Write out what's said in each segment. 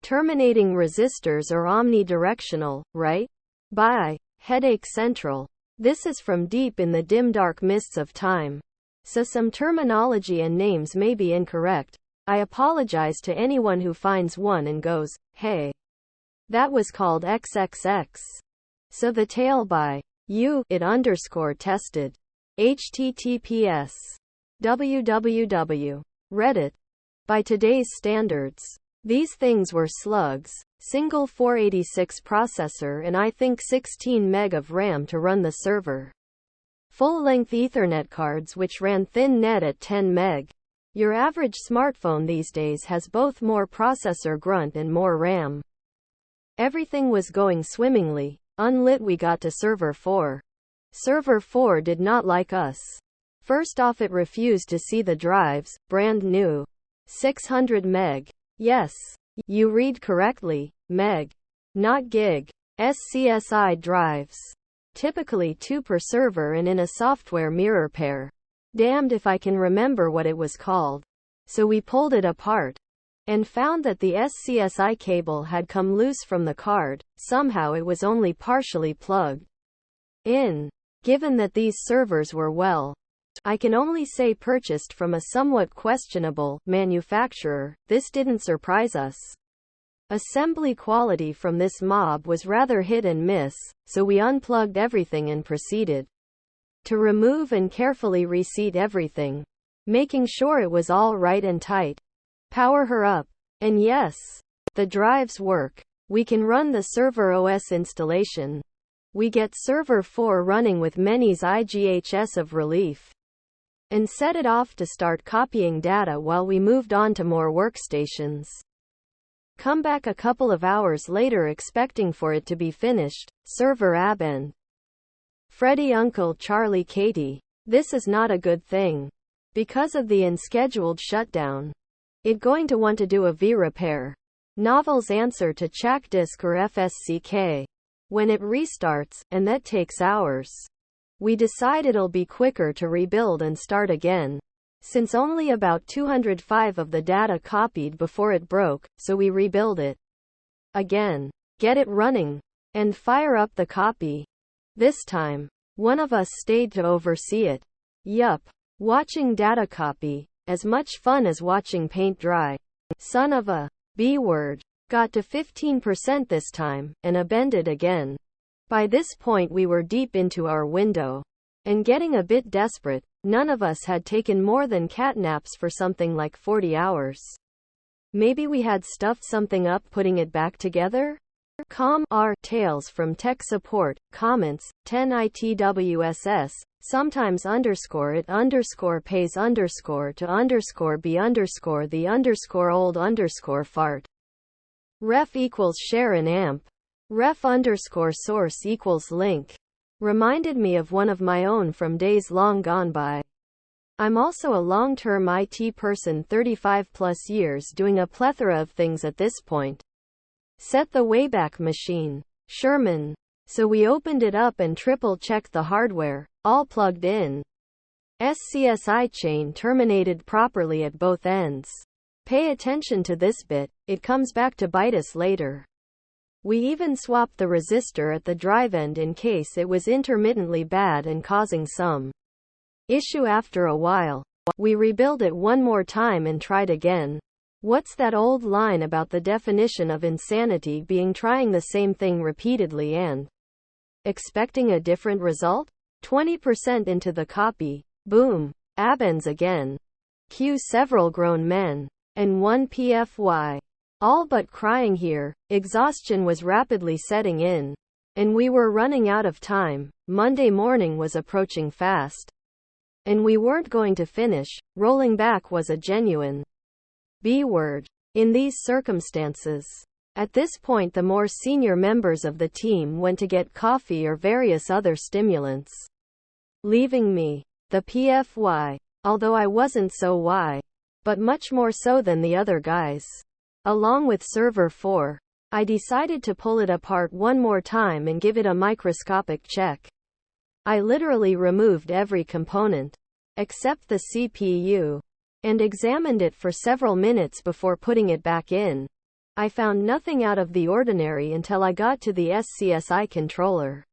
Terminating resistors or omni-directional, right? By HeadacheCentral. This is from deep in the dim dark mists of time. So some terminology and names may be incorrect. I apologize to anyone who finds one and goes, hey, that was called XXX. So the tale by it_tested. https www. Reddit. By today's standards, these things were slugs. Single 486 processor and I think 16 meg of RAM to run the server. Full-length Ethernet cards which ran thin net at 10 meg. Your average smartphone these days has both more processor grunt and more RAM. Everything was going swimmingly. Unlit we got to server 4. Server 4 did not like us. First off, it refused to see the drives, brand new. 600 meg. Yes, you read correctly, meg, not gig. SCSI drives. Typically 2 per server and in a software mirror pair. Damned if I can remember what it was called. So we pulled it apart and found that the SCSI cable had come loose from the card. Somehow it was only partially plugged in. Given that these servers were, well, I can only say purchased from a somewhat questionable manufacturer, this didn't surprise us. Assembly quality from this mob was rather hit and miss, so we unplugged everything and proceeded to remove and carefully reseat everything, making sure it was all right and tight. Power her up. And yes, the drives work. We can run the server OS installation. We get server 4 running with many's IGHS of relief. And set it off to start copying data while we moved on to more workstations. Come back a couple of hours later expecting for it to be finished. Server abend. Freddy Uncle Charlie Katie. This is not a good thing. Because of the unscheduled shutdown. It going to want to do a V repair. Novel's answer to CHAC disk or FSCK. When it restarts, and that takes hours. We decide it'll be quicker to rebuild and start again. Since only about 205 of the data copied before it broke, so we rebuild it again, get it running, and fire up the copy. This time, one of us stayed to oversee it. Yup. Watching data copy, as much fun as watching paint dry. Son of a B-word. Got to 15% this time, and abended again. By this point we were deep into our window. And getting a bit desperate. None of us had taken more than catnaps for something like 40 hours. Maybe we had stuffed something up putting it back together? R. Tales from Tech Support. Comments. 10 ITWSS. Sometimes _it _pays _to _be the _old_fart. Ref equals share an amp. Ref _source equals link. Reminded me of one of my own from days long gone by. I'm also a long-term IT person, 35 plus years, doing a plethora of things at this point. Set the Wayback Machine. Sherman. So we opened it up and triple-checked the hardware, all plugged in. SCSI chain terminated properly at both ends. Pay attention to this bit, it comes back to bite us later. We even swapped the resistor at the drive end in case it was intermittently bad and causing some issue after a while. We rebuilt it one more time and tried again. What's that old line about the definition of insanity being trying the same thing repeatedly and expecting a different result? 20% into the copy. Boom. Abends again. Cue several grown men. And one PFY. All but crying here. Exhaustion was rapidly setting in. And we were running out of time. Monday morning was approaching fast. And we weren't going to finish. Rolling back was a genuine B-word. In these circumstances. At this point the more senior members of the team went to get coffee or various other stimulants. Leaving me. The PFY. Although I wasn't so why. But much more so than the other guys. Along with server 4, I decided to pull it apart one more time and give it a microscopic check. I literally removed every component, except the CPU, and examined it for several minutes before putting it back in. I found nothing out of the ordinary until I got to the SCSI controller.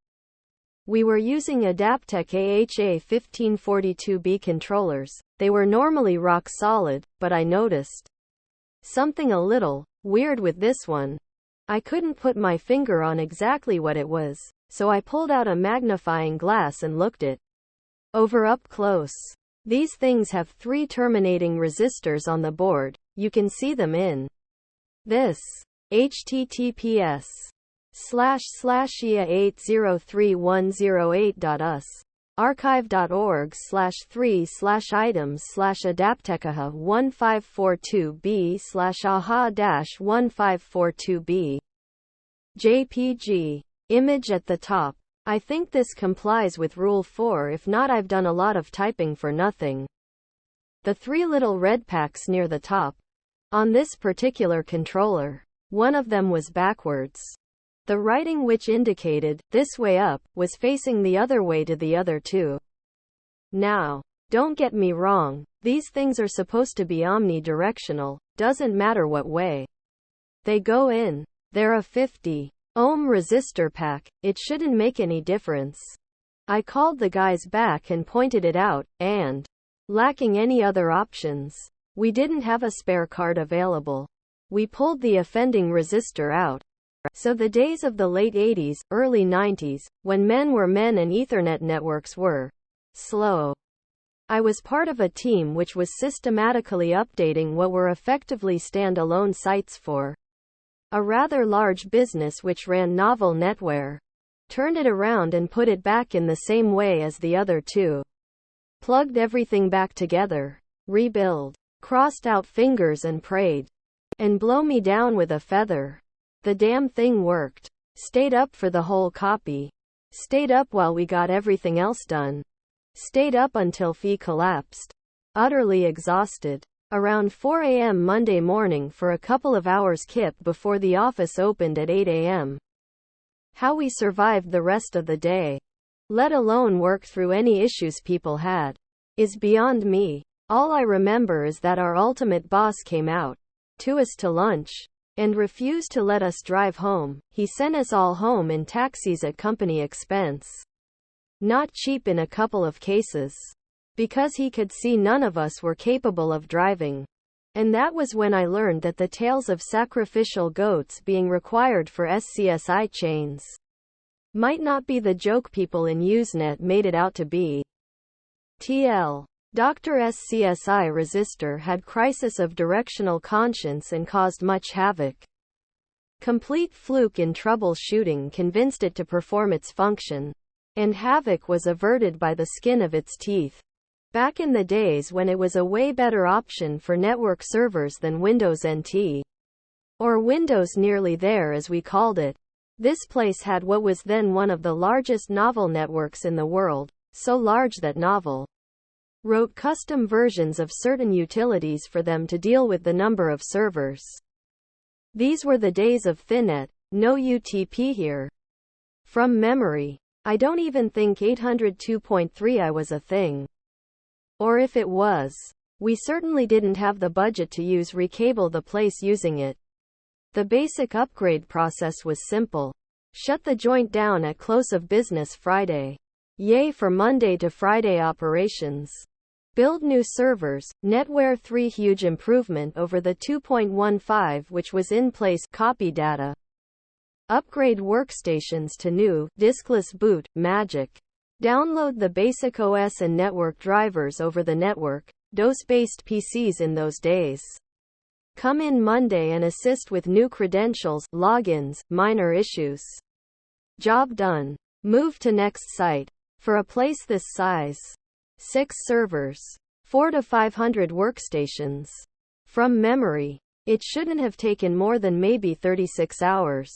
We were using Adaptec AHA1542B controllers. They were normally rock solid, but I noticed something a little weird with this one. I couldn't put my finger on exactly what it was, so I pulled out a magnifying glass and looked it over up close. These things have 3 terminating resistors on the board. You can see them in this https://ia803108.us archive.org/3/items/adaptecaha1542b/aha-1542b JPG image at the top. I think this complies with Rule 4. If not, I've done a lot of typing for nothing. The 3 little red packs near the top. On this particular controller, one of them was backwards. The writing, which indicated "this way up," was facing the other way to the other 2. Now, don't get me wrong, these things are supposed to be omnidirectional, doesn't matter what way they go in. They're a 50 ohm resistor pack, it shouldn't make any difference. I called the guys back and pointed it out, and, lacking any other options, we didn't have a spare card available. We pulled the offending resistor out. So the days of the late 80s, early 90s, when men were men and Ethernet networks were slow. I was part of a team which was systematically updating what were effectively standalone sites for a rather large business which ran novel netware. Turned it around and put it back in the same way as the other 2. Plugged everything back together. Rebuild. Crossed out fingers and prayed. And blow me down with a feather. The damn thing worked. Stayed up for the whole copy. Stayed up while we got everything else done. Stayed up until Fee collapsed. Utterly exhausted. Around 4 a.m. Monday morning for a couple of hours kip before the office opened at 8 a.m. How we survived the rest of the day, let alone work through any issues people had, is beyond me. All I remember is that our ultimate boss came out to us to lunch and refused to let us drive home. He sent us all home in taxis at company expense. Not cheap in a couple of cases. Because he could see none of us were capable of driving. And that was when I learned that the tales of sacrificial goats being required for SCSI chains might not be the joke people in Usenet made it out to be. TL. Dr. SCSI resistor had crisis of directional conscience and caused much havoc. Complete fluke in troubleshooting convinced it to perform its function. And havoc was averted by the skin of its teeth. Back in the days when it was a way better option for network servers than Windows NT. Or Windows Nearly There as we called it. This place had what was then one of the largest novel networks in the world, so large that Novel wrote custom versions of certain utilities for them to deal with the number of servers. These were the days of Thinet, no UTP here. From memory, I don't even think 802.3i was a thing. Or if it was, we certainly didn't have the budget to recable the place using it. The basic upgrade process was simple. Shut the joint down at close of business Friday. Yay for Monday to Friday operations. Build new servers, NetWare 3 huge improvement over the 2.15 which was in place, copy data. Upgrade workstations to new, diskless boot, magic. Download the basic OS and network drivers over the network, DOS-based PCs in those days. Come in Monday and assist with new credentials, logins, minor issues. Job done. Move to next site. For a place this size. 6 servers. 4 to 500 workstations. From memory, it shouldn't have taken more than maybe 36 hours.